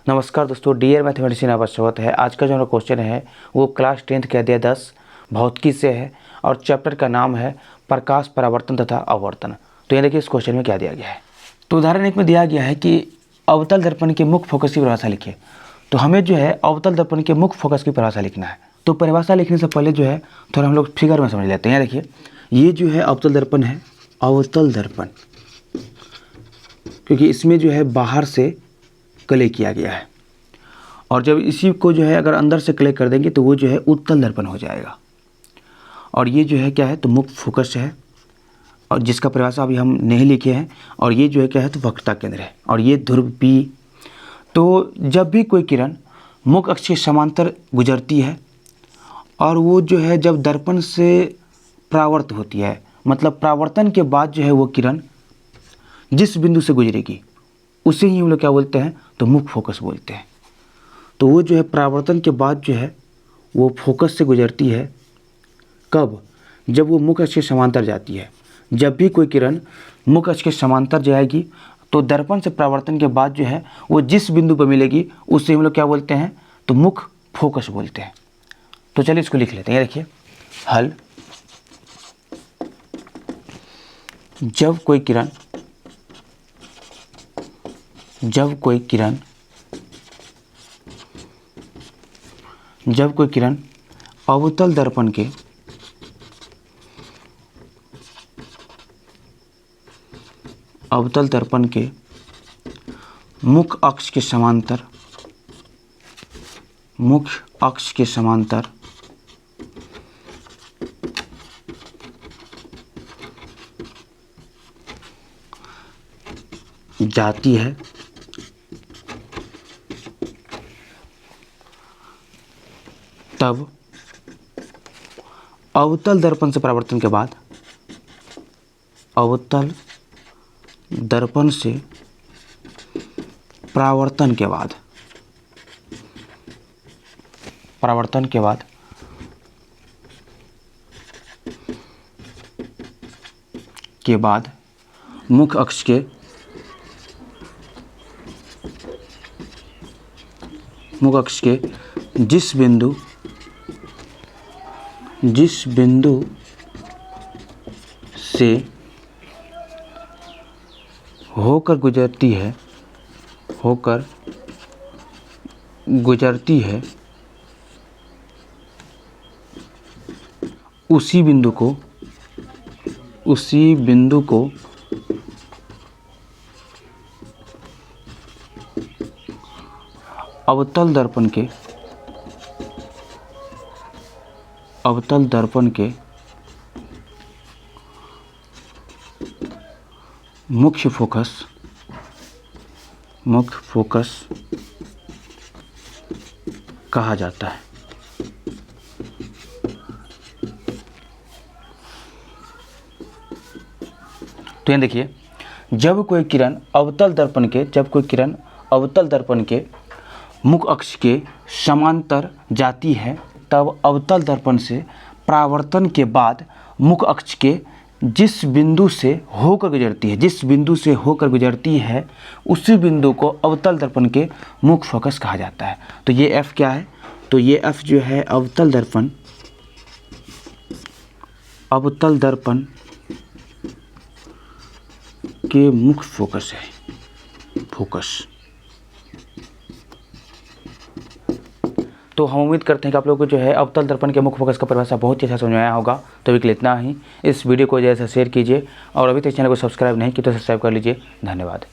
नमस्कार दोस्तों, dear mathematician आपका स्वागत है। आज का जो हमारा क्वेश्चन है वो क्लास 10th के अध्याय 10 भौतिकी से है और चैप्टर का नाम है प्रकाश, परावर्तन तथा अववर्तन। तो ये देखिए इस क्वेश्चन में क्या दिया गया है। तो उदाहरण एक में दिया गया है कि अवतल दर्पण के मुख्य फोकस की परिभाषा लिखिए। तो हमें जो है अवतल दर्पण के मुख्य फोकस की परिभाषा लिखना है। तो परिभाषा लिखने से पहले जो है थोड़ा हम लोग फिगर में समझ लेते हैं। देखिए ये जो है अवतल दर्पण है, अवतल दर्पण, क्योंकि इसमें जो है बाहर से क्ले किया गया है और जब इसी को जो है अगर अंदर से क्ले कर देंगे तो वो जो है उत्तल दर्पण हो जाएगा। और ये जो है क्या है तो मुख्य फोकस है और जिसका परिभाषा अभी हम नहीं लिखे हैं। और ये जो है क्या है तो वक्रता केंद्र है और ये ध्रुव P। तो जब भी कोई किरण मुख्य अक्ष के समांतर गुजरती है और वो जो है जब दर्पण से परावर्त होती है, मतलब परावर्तन के बाद जो है वो किरण जिस बिंदु से गुजरेगी उसे ही हम लोग क्या बोलते हैं तो मुख्य फोकस बोलते हैं। तो वो जो है परावर्तन के बाद जो है वो फोकस से गुजरती है। कब? जब वो मुख्य अक्ष के समांतर जाती है। जब भी कोई किरण मुख्य अक्ष के समांतर जाएगी तो दर्पण से परावर्तन के बाद जो है वो जिस बिंदु पर मिलेगी उससे हम लोग क्या बोलते हैं तो मुख्य फोकस बोलते हैं। तो चलिए इसको लिख लेते हैं। देखिए हल, जब कोई किरण अवतल दर्पण के मुख्य अक्ष के समांतर जाती है तब अवतल दर्पण से परावर्तन के बाद परावर्तन के बाद मुख्य अक्ष के जिस बिंदु से होकर गुजरती है उसी बिंदु को अवतल दर्पण के मुख्य फोकस कहा जाता है। तो ये देखिए जब कोई किरण अवतल दर्पण के मुख्य अक्ष के समांतर जाती है तब अवतल दर्पण से परावर्तन के बाद मुख्य अक्ष के जिस बिंदु से होकर गुजरती है उसी बिंदु को अवतल दर्पण के मुख्य फोकस कहा जाता है। तो ये F क्या है तो ये F जो है अवतल दर्पण के मुख्य फोकस है। तो हम उम्मीद करते हैं कि आप लोगों को जो है अवतल दर्पण के मुख्य फोकस का परिभाषा बहुत ही अच्छा समझ में आया होगा। तो अभी के लिए इतना ही। इस वीडियो को जैसे शेयर कीजिए और अभी तक चैनल को सब्सक्राइब नहीं किया तो सब्सक्राइब कर लीजिए। धन्यवाद।